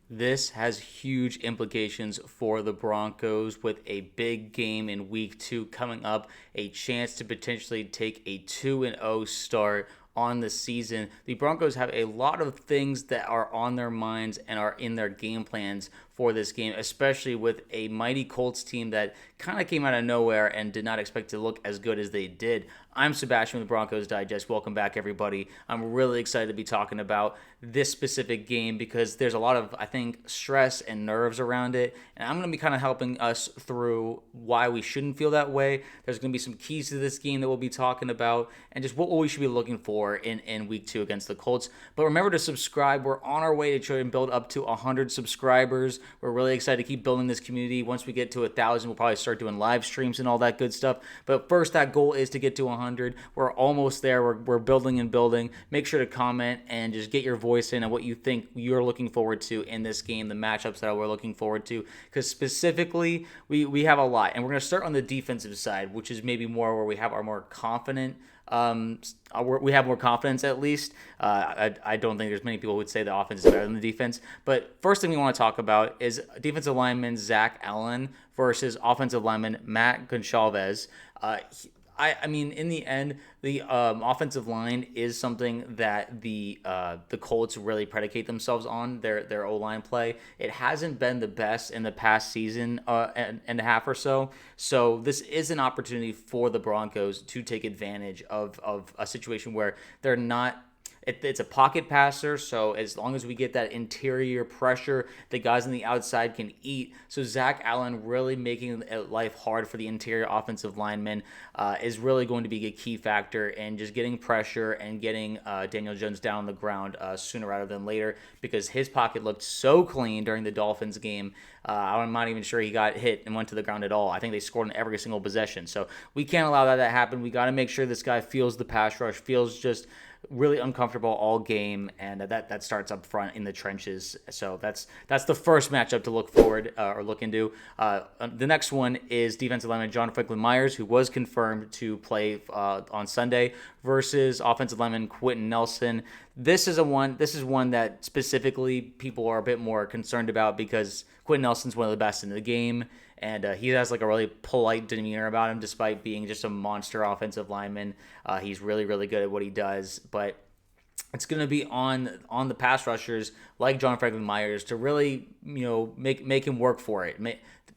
This has huge implications for the Broncos with a big game in week 2 coming up, a chance to potentially take a 2-0 start on the season. The Broncos have a lot of things that are on their minds and are in their game plans for this game, especially with a mighty Colts team that kind of came out of nowhere and did not expect to look as good as they did. I'm Sebastian with Broncos Digest. Welcome back, everybody. I'm really excited to be talking about this specific game because there's a lot of, I think, stress and nerves around it. And I'm going to be kind of helping us through why we shouldn't feel that way. There's going to be some keys to this game that we'll be talking about and just what we should be looking for in week 2 against the Colts. But remember to subscribe. We're on our way to try and build up to 100 subscribers. We're really excited to keep building this community. Once we get to 1,000, we'll probably start doing live streams and all that good stuff. But first, that goal is to get to 100. We're almost there. We're building and building. Make sure to comment and just get your voice in on what you think you're looking forward to in this game, the matchups that we're looking forward to. Because specifically, we have a lot. And we're going to start on the defensive side, which is maybe more where we have our more confident we have more confidence at least. I don't think there's many people who would say the offense is better than the defense. But first thing we want to talk about is defensive lineman Zach Allen versus offensive lineman Matt Goncalves. I mean, in the end, the offensive line is something that the Colts really predicate themselves on, their O-line play. It hasn't been the best in the past season and a half or so. So this is an opportunity for the Broncos to take advantage of a situation where they're not. It's a pocket passer, so as long as we get that interior pressure, the guys on the outside can eat. So Zach Allen really making life hard for the interior offensive linemen is really going to be a key factor in just getting pressure and getting Daniel Jones down on the ground sooner rather than later, because his pocket looked so clean during the Dolphins game. I'm not even sure he got hit and went to the ground at all. I think they scored on every single possession. So we can't allow that to happen. We got to make sure this guy feels the pass rush, feels just really uncomfortable all game, and that starts up front in the trenches. So that's the first matchup to look forward or look into. The next one is defensive lineman John Franklin Myers, who was confirmed to play on Sunday, versus offensive lineman Quentin Nelson. This is one that specifically people are a bit more concerned about because Quentin Nelson's one of the best in the game. And he has like a really polite demeanor about him, despite being just a monster offensive lineman. He's really, really good at what he does. But it's going to be on the pass rushers like John Franklin Myers to really, make him work for it.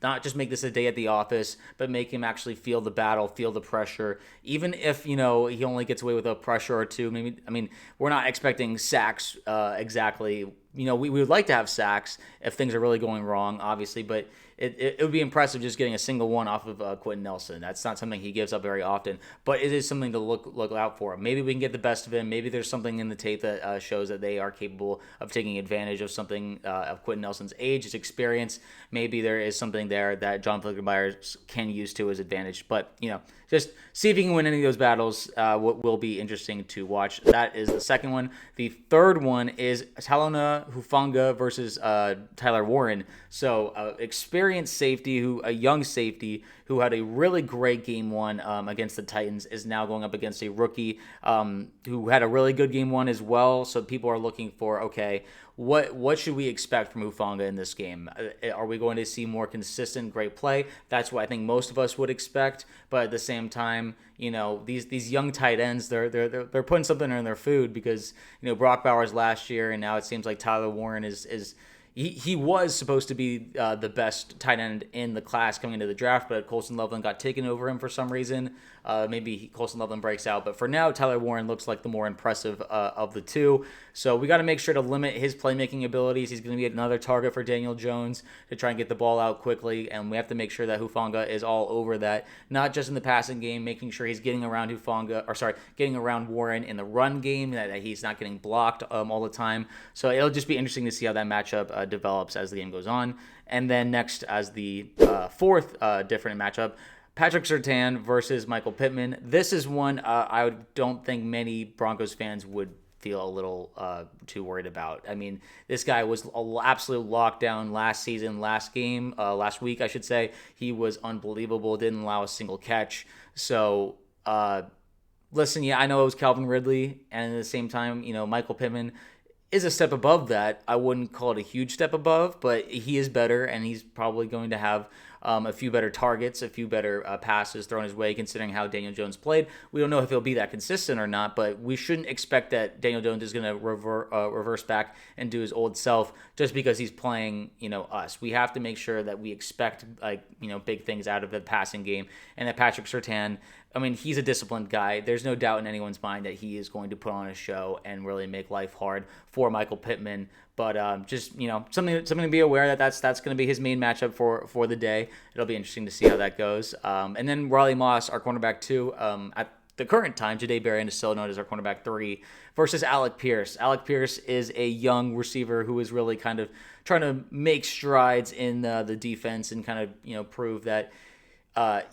Not just make this a day at the office, but make him actually feel the battle, feel the pressure. Even if, he only gets away with a pressure or two. Maybe, we're not expecting sacks exactly. We would like to have sacks if things are really going wrong, obviously, but it would be impressive just getting a single one off of Quentin Nelson. That's not something he gives up very often, but it is something to look out for. Maybe we can get the best of him. Maybe there's something in the tape that shows that they are capable of taking advantage of something of Quentin Nelson's age, his experience. Maybe there is something there that John Franklin Myers can use to his advantage. But, just see if he can win any of those battles. What will be interesting to watch. That is the second one. The third one is Talanoa Hufanga versus Tyler Warren. So experienced safety, a young safety who had a really great game one against the Titans, is now going up against a rookie who had a really good game one as well. So people are looking for, okay, what should we expect from Hufanga in this game? Are we going to see more consistent, great play? That's what I think most of us would expect. But at the same time, these young tight ends, they're putting something in their food because Brock Bowers last year, and now it seems like Tyler Warren is. He was supposed to be the best tight end in the class coming into the draft, but Colston Loveland got taken over him for some reason. Maybe Colston Loveland breaks out. But for now, Tyler Warren looks like the more impressive of the two. So we got to make sure to limit his playmaking abilities. He's going to be another target for Daniel Jones to try and get the ball out quickly. And we have to make sure that Hufanga is all over that, not just in the passing game, making sure he's getting around getting around Warren in the run game, that he's not getting blocked all the time. So it'll just be interesting to see how that matchup develops as the game goes on. And then next, as the fourth different matchup, Patrick Surtain versus Michael Pittman. This is one I don't think many Broncos fans would feel a little too worried about. This guy was absolute lockdown last week, I should say. He was unbelievable, didn't allow a single catch. So, listen, I know it was Calvin Ridley, and at the same time, Michael Pittman, is a step above that. I wouldn't call it a huge step above, but he is better, and he's probably going to have a few better targets, a few better passes thrown his way, considering how Daniel Jones played. We don't know if he'll be that consistent or not, but we shouldn't expect that Daniel Jones is going to reverse back and do his old self just because he's playing, us. We have to make sure that we expect, big things out of the passing game, and that Patrick Surtain, he's a disciplined guy. There's no doubt in anyone's mind that he is going to put on a show and really make life hard for Michael Pittman. But just something to be aware that's going to be his main matchup for the day. It'll be interesting to see how that goes. And then Riley Moss, our cornerback 2, at the current time, Jahdae Barron is still known as our cornerback 3, versus Alec Pierce. Alec Pierce is a young receiver who is really kind of trying to make strides in the defense and kind of prove that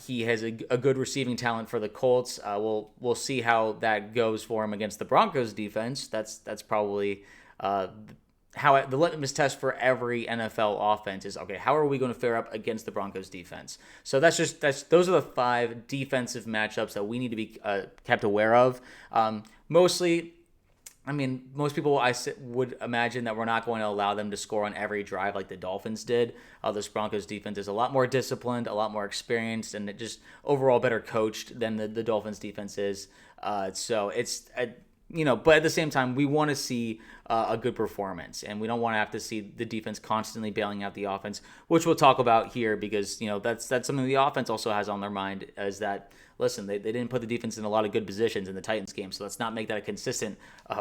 he has a good receiving talent for the Colts. We'll see how that goes for him against the Broncos defense. That's probably how the litmus test for every NFL offense is, okay, how are we going to fare up against the Broncos defense? So those are the 5 defensive matchups that we need to be kept aware of. Mostly, most people would imagine that we're not going to allow them to score on every drive like the Dolphins did. This Broncos defense is a lot more disciplined, a lot more experienced, and just overall better coached than the Dolphins defense is. So it's but at the same time, we want to see a good performance, and we don't want to have to see the defense constantly bailing out the offense, which we'll talk about here because that's something the offense also has on their mind, is that, listen, they didn't put the defense in a lot of good positions in the Titans game, so let's not make that a consistent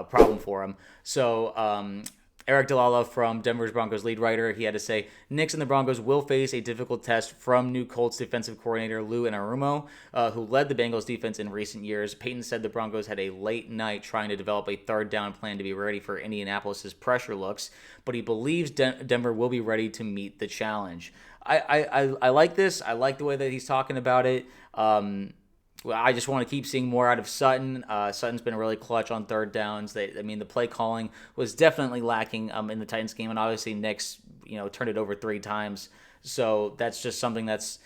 problem for them. So Eric Dalala from Denver's Broncos lead writer, he had to say, Nix and the Broncos will face a difficult test from new Colts defensive coordinator Lou Anarumo, who led the Bengals defense in recent years. Payton said the Broncos had a late night trying to develop a third down plan to be ready for Indianapolis's pressure looks, but he believes Denver will be ready to meet the challenge. I like this. I like the way that he's talking about it. I just want to keep seeing more out of Sutton. Sutton's been really clutch on third downs. The play calling was definitely lacking in the Titans game, and obviously Nix, turned it over 3 times. So that's just something that's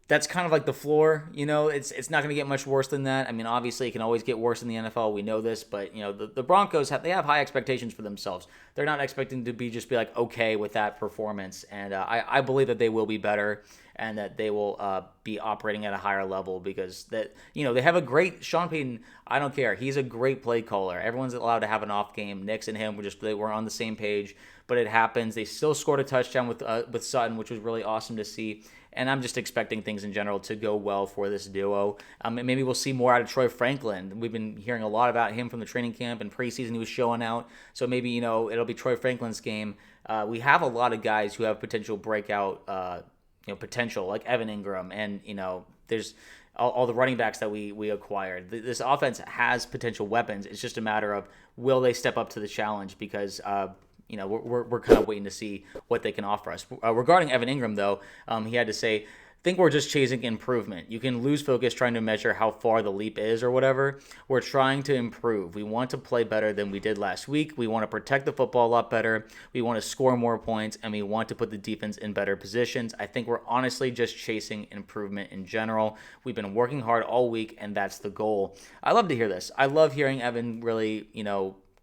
that's kind of like the floor. It's not going to get much worse than that. Obviously it can always get worse in the NFL. We know this, but the Broncos have high expectations for themselves. They're not expecting to be like okay with that performance, and I believe that they will be better, and that they will be operating at a higher level because they have a great Sean Payton. I don't care. He's a great play caller. Everyone's allowed to have an off game. Nix and him they were on the same page, but it happens. They still scored a touchdown with Sutton, which was really awesome to see. And I'm just expecting things in general to go well for this duo. Maybe we'll see more out of Troy Franklin. We've been hearing a lot about him from the training camp and preseason. He was showing out. So maybe, it'll be Troy Franklin's game. We have a lot of guys who have potential breakout potential, like Evan Ingram, and there's all the running backs that we acquired. This offense has potential weapons. It's just a matter of, will they step up to the challenge, because we're kind of waiting to see what they can offer us. Regarding Evan Ingram, though, he had to say, think we're just chasing improvement. You can lose focus trying to measure how far the leap is or whatever. We're trying to improve. We want to play better than we did last week. We want to protect the football a lot better. We want to score more points, and we want to put the defense in better positions. I think we're honestly just chasing improvement in general. We've been working hard all week, and that's the goal. I love to hear this. I love hearing Evan really,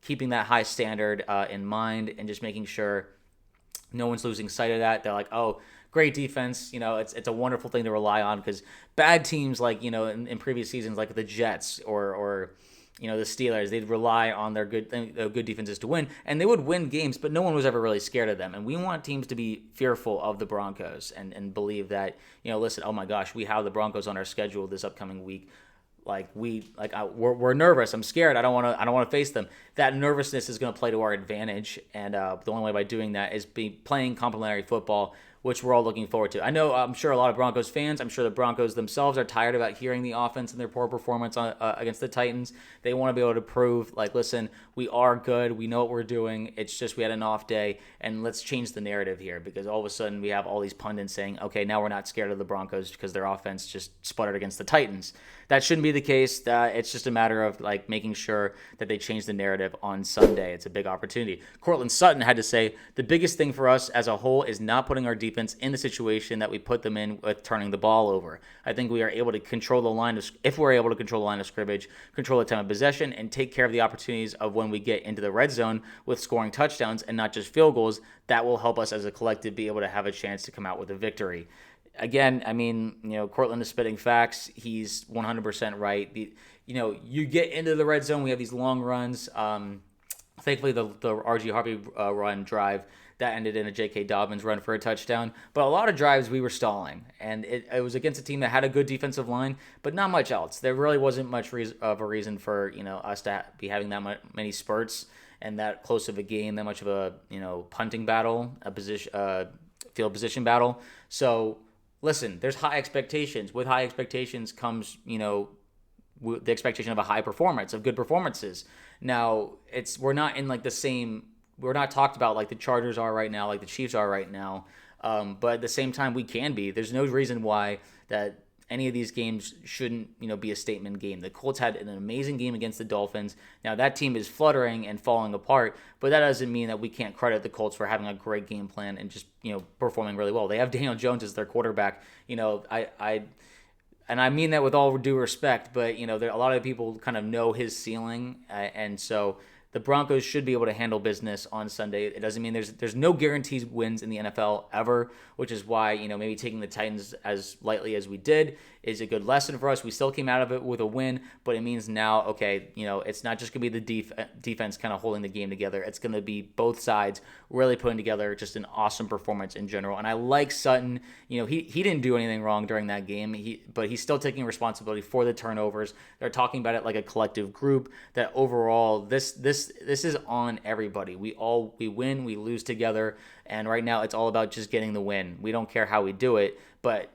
keeping that high standard in mind, and just making sure no one's losing sight of that. They're like, oh, great defense. It's a wonderful thing to rely on, because bad teams like, in previous seasons, like the Jets or the Steelers, they'd rely on their good defenses to win, and they would win games, but no one was ever really scared of them. And we want teams to be fearful of the Broncos and believe that, listen, oh my gosh, we have the Broncos on our schedule this upcoming week. We're nervous. I'm scared. I don't want to face them. That nervousness is going to play to our advantage, and the only way by doing that is playing complementary football, which we're all looking forward to. I'm sure a lot of Broncos fans, I'm sure the Broncos themselves are tired about hearing the offense and their poor performance against the Titans. They want to be able to prove, listen, we are good. We know what we're doing. It's just we had an off day, and let's change the narrative here, because all of a sudden we have all these pundits saying, okay, now we're not scared of the Broncos because their offense just sputtered against the Titans. That shouldn't be the case. It's just a matter of making sure that they change the narrative on Sunday. It's a big opportunity. Courtland Sutton had to say, the biggest thing for us as a whole is not putting our defense defense in the situation that we put them in with turning the ball over. I think we are able to control the line of, if we're able to control the line of scrimmage, control the time of possession, and take care of the opportunities of when we get into the red zone with scoring touchdowns and not just field goals, that will help us as a collective be able to have a chance to come out with a victory. Again, I mean, Courtland is spitting facts. He's 100% right. You get into the red zone, we have these long runs. Thankfully, the RJ Harvery run drive, that ended in a J.K. Dobbins run for a touchdown. But a lot of drives we were stalling. And it was against a team that had a good defensive line, but not much else. There really wasn't much of a reason for us to be having that many spurts and that close of a game, that much of a punting battle, a field position battle. So listen, there's high expectations. With high expectations comes the expectation of a high performance, of good performances. Now, we're not in like the same, we're not talked about like the Chargers are right now, like the Chiefs are right now. But at the same time, we can be. There's no reason why that any of these games shouldn't, be a statement game. The Colts had an amazing game against the Dolphins. Now, that team is fluttering and falling apart, but that doesn't mean that we can't credit the Colts for having a great game plan and just, performing really well. They have Daniel Jones as their quarterback. And I mean that with all due respect, but a lot of people kind of know his ceiling, and so the Broncos should be able to handle business on Sunday. It doesn't mean there's no guaranteed wins in the NFL ever, which is why maybe taking the Titans as lightly as we did is a good lesson for us. We still came out of it with a win, but it means now, okay, it's not just going to be the defense kind of holding the game together. It's going to be both sides really putting together just an awesome performance in general. And I like Sutton. He didn't do anything wrong during that game, but he's still taking responsibility for the turnovers. They're talking about it like a collective group, that overall this is on everybody. We win, we lose together, and right now it's all about just getting the win. We don't care how we do it, but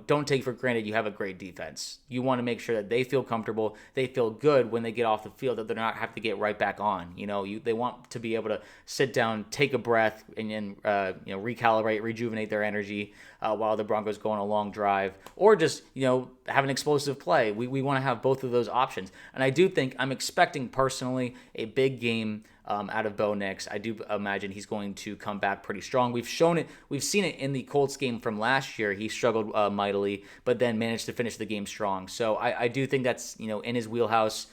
don't take for granted you have a great defense. You want to make sure that they feel comfortable, they feel good when they get off the field, that they're not have to get right back on. They want to be able to sit down, take a breath, and then recalibrate, rejuvenate their energy while the Broncos go on a long drive, or just have an explosive play. We want to have both of those options, and I do think I'm expecting personally a big game out of Bo Nix. I do imagine he's going to come back pretty strong. We've seen it in the Colts game from last year. He struggled mightily, but then managed to finish the game strong. So I do think that's in his wheelhouse.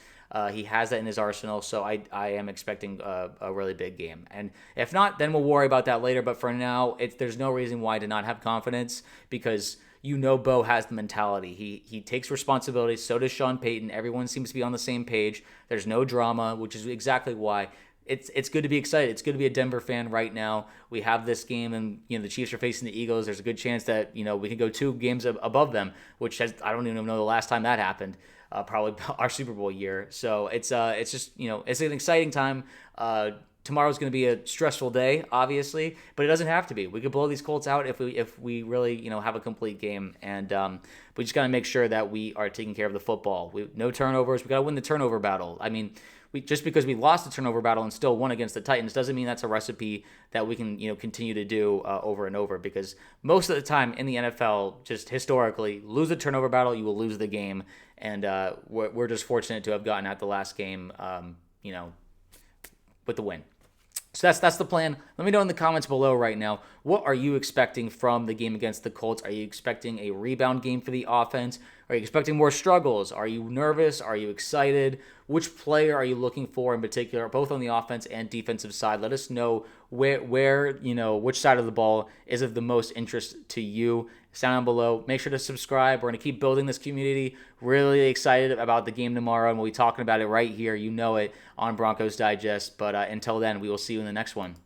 He has that in his arsenal, so I am expecting a really big game. And if not, then we'll worry about that later. But for now, there's no reason why to not have confidence, because Bo has the mentality. He takes responsibility. So does Sean Payton. Everyone seems to be on the same page. There's no drama, which is exactly why it's good to be excited. It's good to be a Denver fan right now. We have this game, and the Chiefs are facing the Eagles. There's a good chance that we can go 2 games above them, which I don't even know the last time that happened. Probably our Super Bowl year. So it's just it's an exciting time. Tomorrow's going to be a stressful day, obviously, but it doesn't have to be. We could blow these Colts out if we really have a complete game, and we just got to make sure that we are taking care of the football. No turnovers. We got to win the turnover battle. I mean, just because we lost the turnover battle and still won against the Titans doesn't mean that's a recipe that we can continue to do over and over, because most of the time in the NFL, just historically, lose the turnover battle, you will lose the game, and we're just fortunate to have gotten at the last game with the win. So that's the plan. Let me know in the comments below right now, what are you expecting from the game against the Colts? Are you expecting a rebound game for the offense? Are you expecting more struggles? Are you nervous? Are you excited? Which player are you looking for in particular, both on the offense and defensive side? Let us know where which side of the ball is of the most interest to you. Down below. Make sure to subscribe. We're going to keep building this community. Really excited about the game tomorrow, and we'll be talking about it right here. You know it on Broncos Digest. But until then, we will see you in the next one.